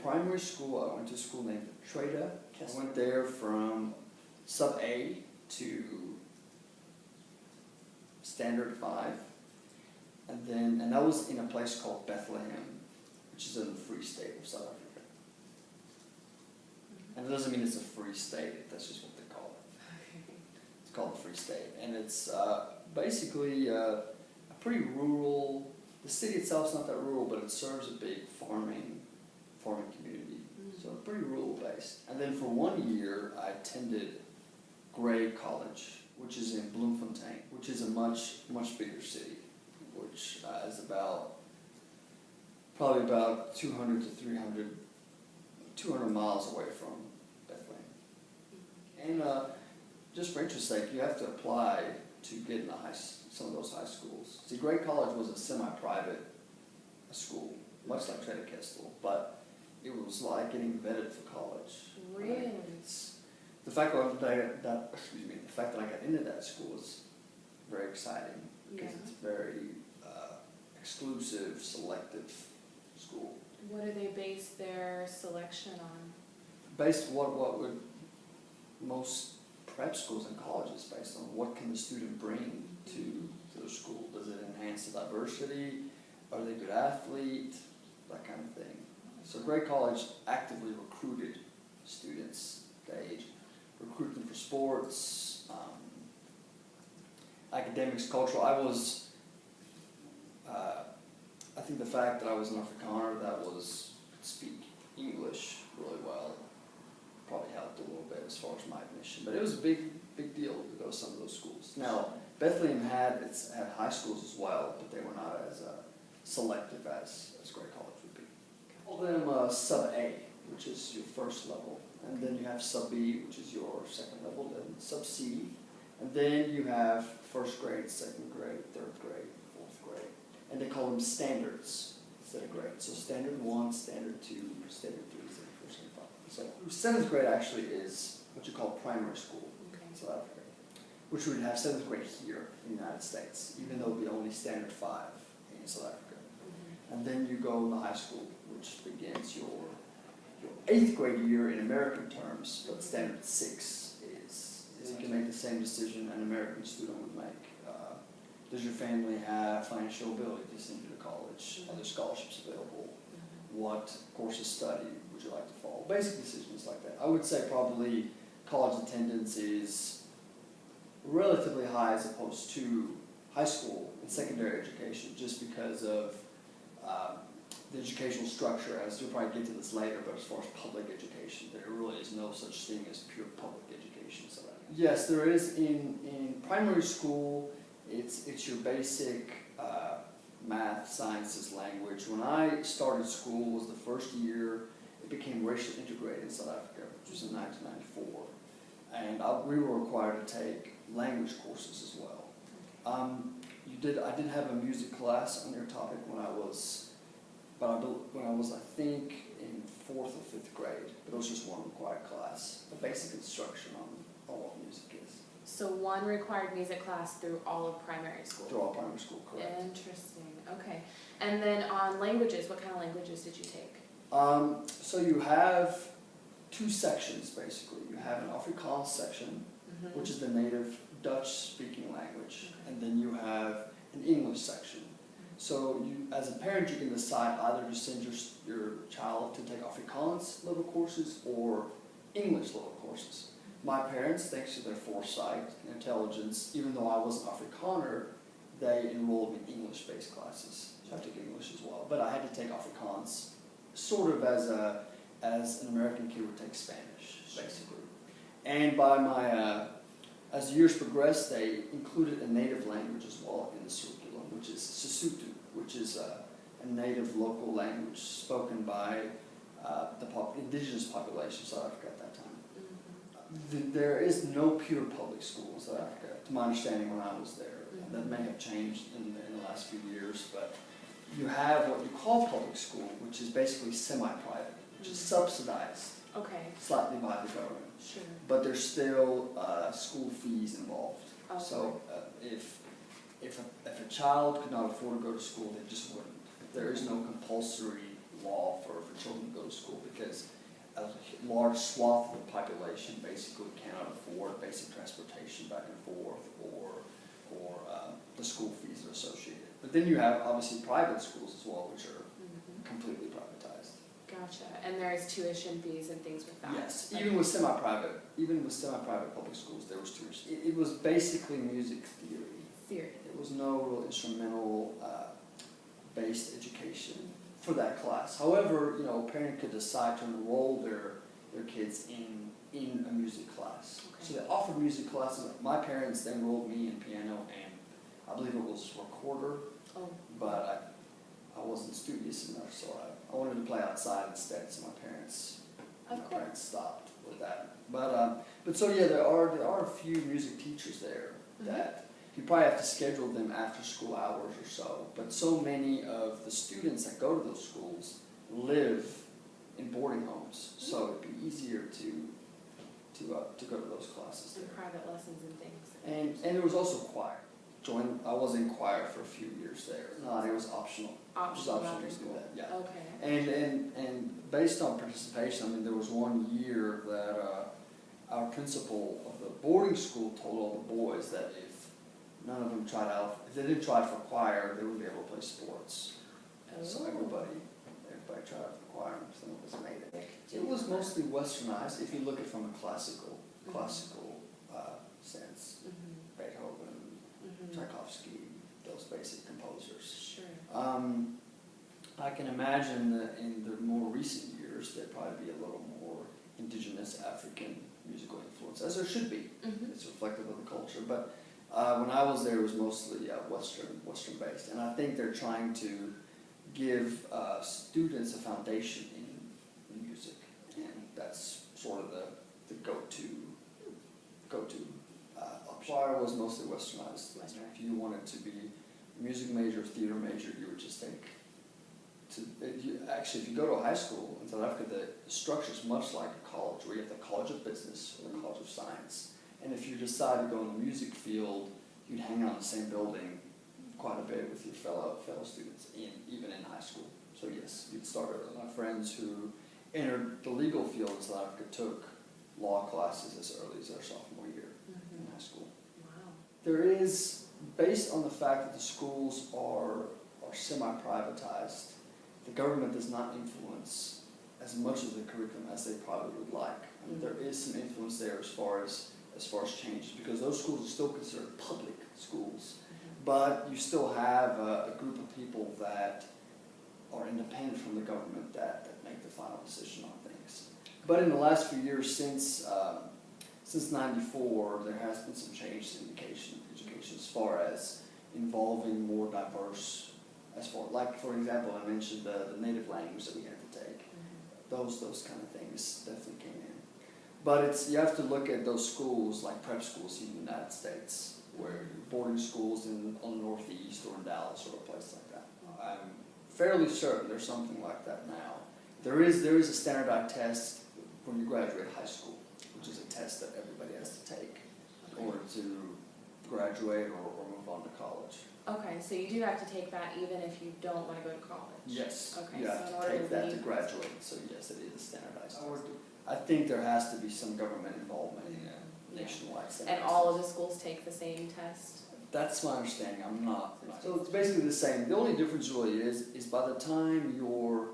primary school, I went to a school named Treda. I went there from sub A to standard 5. And that was in a place called Bethlehem, which is in the Free State of South Africa. And it doesn't mean it's a free state, that's just what they call it. It's called the Free State. And it's basically a pretty rural, the city itself's not that rural, but it serves a big farming community. So pretty rural based. And then for 1 year, I attended Grey College, which is in Bloemfontein, which is a much bigger city, which is probably about 200 to 200 miles away from Bethlehem. And just for interest's sake, you have to apply to get in some of those high schools. See, Grey College was a semi-private school, much like Treda Kestel, but it was like getting vetted for college. Really? The fact that I got into that school is very exciting because it's very exclusive, selective school. What do they base their selection on? Based what would most prep schools and colleges based on what can the student bring to the school? Does it enhance the diversity? Are they a good athlete? That kind of thing. So Grey College actively recruited students at that age, recruit them for sports, academics, cultural. I think the fact that I was an Afrikaner that could speak English really well probably helped a little bit as far as my admission. But it was a big deal to go to some of those schools. Now, Bethlehem had high schools as well, but they were not as selective as Grey College would be. Call them sub A, which is your first level, and then you have sub B, which is your second level, then sub C, and then you have first grade, second grade, third grade, fourth grade, and they call them standards instead of grades. So standard 1, standard 2, standard 3, standard 4, standard 5. So seventh grade actually is what you call primary school in South Africa, which would have seventh grade here in the United States, even though it would be only standard 5 in South Africa. And then you go to high school, which begins your 8th grade year in American terms, but standard 6 is you can make the same decision an American student would make. Does your family have financial ability to send you to college? Are there scholarships available? What courses study would you like to follow? Basic decisions like that. I would say probably college attendance is relatively high as opposed to high school and secondary education, just because of the educational structure. As you'll probably get to this later, but as far as public education, there really is no such thing as pure public education. So yes, there is in primary school. It's your basic math, sciences, language. When I started school, was the first year it became racially integrated in South Africa, which was in 1994, and we were required to take language courses as well. I did have a music class on your topic when I was I think in 4th or 5th grade, but it was just one required class, a basic instruction on what music is. So one required music class through all of primary school? Through all primary school, correct. Interesting, okay. And then on languages, what kind of languages did you take? So you have 2 sections basically. You have an Afrikaans section, which is the native Dutch-speaking language, and then you have an English section. So you, as a parent, you can decide either to send your child to take Afrikaans level courses or English level courses. My parents, thanks to their foresight and intelligence, even though I was an Afrikaner, they enrolled me in English-based classes. So I took English as well, but I had to take Afrikaans sort of as an American kid would take Spanish, basically. And as the years progressed, they included a native language as well in the curriculum, which is Sesotho, which is a native local language spoken by the indigenous population of South Africa at that time. There is no pure public school in South Africa, to my understanding when I was there. That may have changed in the last few years, but you have what you call public school, which is basically semi-private, which is subsidized slightly by the government. Sure. But there's still school fees involved. Okay. So if a child could not afford to go to school, they just wouldn't. There is no compulsory law for children to go to school because a large swath of the population basically cannot afford basic transportation back and forth or the school fees that are associated. But then you have obviously private schools as well, which are completely privatized. Gotcha. And there's tuition fees and things with that. Yes, even with semi-private public schools, there was tuition. It was basically music theory. It was no real instrumental based education for that class. However, you know, a parent could decide to enroll their kids in a music class. Okay. So they offered music classes. My parents, they enrolled me in piano and I believe it was recorder. Oh. But I wasn't studious enough, so I wanted to play outside instead. So my parents stopped with that. But so yeah, there are a few music teachers there that you probably have to schedule them after school hours or so. But so many of the students that go to those schools live in boarding homes, so it'd be easier to go to those classes there. And private lessons and things. And there was also choir. I was in choir for a few years there. No, it was optional. Optional to after do school. that, yeah. Okay. And based on participation, I mean, there was one year that our principal of the boarding school told all the boys that if none of them if they didn't try for choir, they wouldn't be able to play sports. Oh. So everybody tried out for choir, and some of us made it. It was mostly westernized if you look at it from a classical sense. Beethoven, Tchaikovsky, those basic composers. Sure. I can imagine that in the more recent years there'd probably be a little more indigenous African musical influence, as there should be. It's reflective of the culture. But when I was there, it was mostly Western based, and I think they're trying to give students a foundation in music, and that's sort of the go-to option. Choir was mostly westernized. If you wanted to be a music major, theater major, you would just take if you go to a high school in South Africa, the structure is much like a college, where you have the College of Business or the College of Science. And if you decide to go in the music field, you'd hang out in the same building quite a bit with your fellow students, even in high school. So yes, you'd start early. My friends who entered the legal field in South Africa took law classes as early as their sophomore year in high school. Wow. There is, based on the fact that the schools are semi-privatized, the government does not influence as much of the curriculum as they probably would like. I mean, there is some influence there as far as changes, because those schools are still considered public schools, but you still have a group of people that are independent from the government that make the final decision on things. But in the last few years, since '94, there has been some change in education as far as involving more diverse. For example, I mentioned the native language that we had to take. Those kind of things definitely came in. But you have to look at those schools, like prep schools in the United States, where boarding schools on the Northeast or in Dallas or a place like that. I'm fairly certain there's something like that now. There is a standardized test when you graduate high school, which is a test that everybody has to take in order to graduate or move on to college. Okay, so you do have to take that even if you don't want to go to college? Yes, okay, you have so to in order take that to leave... graduate, so yes, it is a standardized test. I think there has to be some government involvement in a nationwide standard. And all of the schools take the same test? That's my understanding. I'm not. So it's basically the same. The only difference really is by the time you're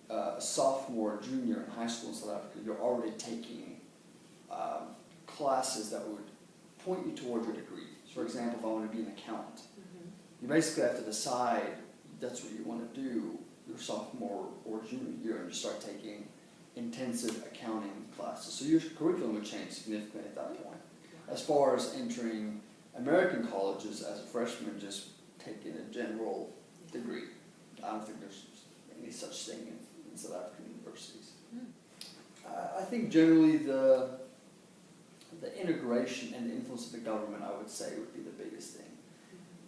a sophomore or junior in high school in South Africa, you're already taking classes that would point you toward your degree. So for example, if I want to be an accountant, you basically have to decide that's what you want to do your sophomore or junior year, and you start taking intensive accounting classes. So your curriculum would change significantly at that point. As far as entering American colleges as a freshman, just taking a general degree. I don't think there's any such thing in South African universities. I think generally the integration and the influence of the government, I would say, would be the biggest thing.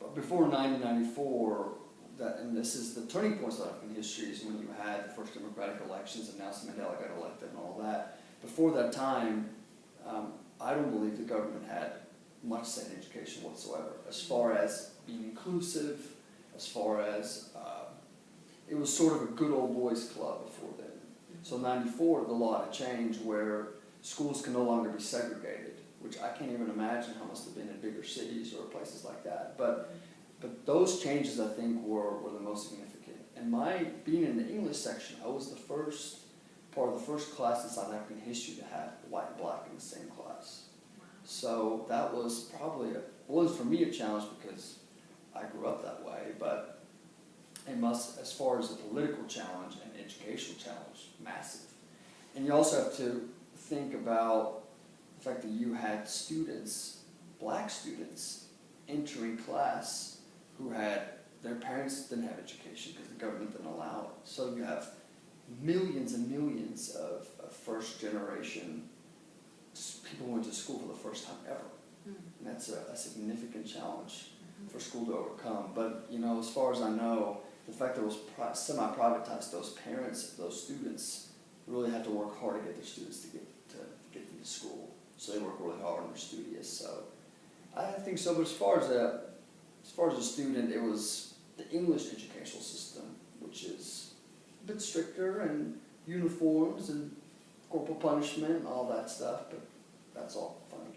But before 1994, and this is the turning point in South African history, is when you had the first democratic elections and Nelson Mandela got elected and all that. Before that time, I don't believe the government had much say in education whatsoever, as far as being inclusive, as far as it was sort of a good old boys club before then. So in '94, the law had changed where schools can no longer be segregated, which I can't even imagine how it must have been in bigger cities or places like that. But those changes, I think, were the most significant. And being in the English section, I was part of the first class in South African history to have white and black in the same class. So that was probably, for me a challenge because I grew up that way, but as far as a political challenge and educational challenge, massive. And you also have to think about the fact that you had students, black students, entering class who their parents didn't have education because the government didn't allow it. So you have millions and millions of first generation people who went to school for the first time ever. And that's a significant challenge for school to overcome. But, as far as I know, the fact that it was semi-privatized, those parents, those students really had to work hard to get their students to get into school. So they work really hard and they're studious. So I think so. But as far as a student, it was the English educational system, which is a bit stricter, and uniforms and corporal punishment and all that stuff. But that's all fun and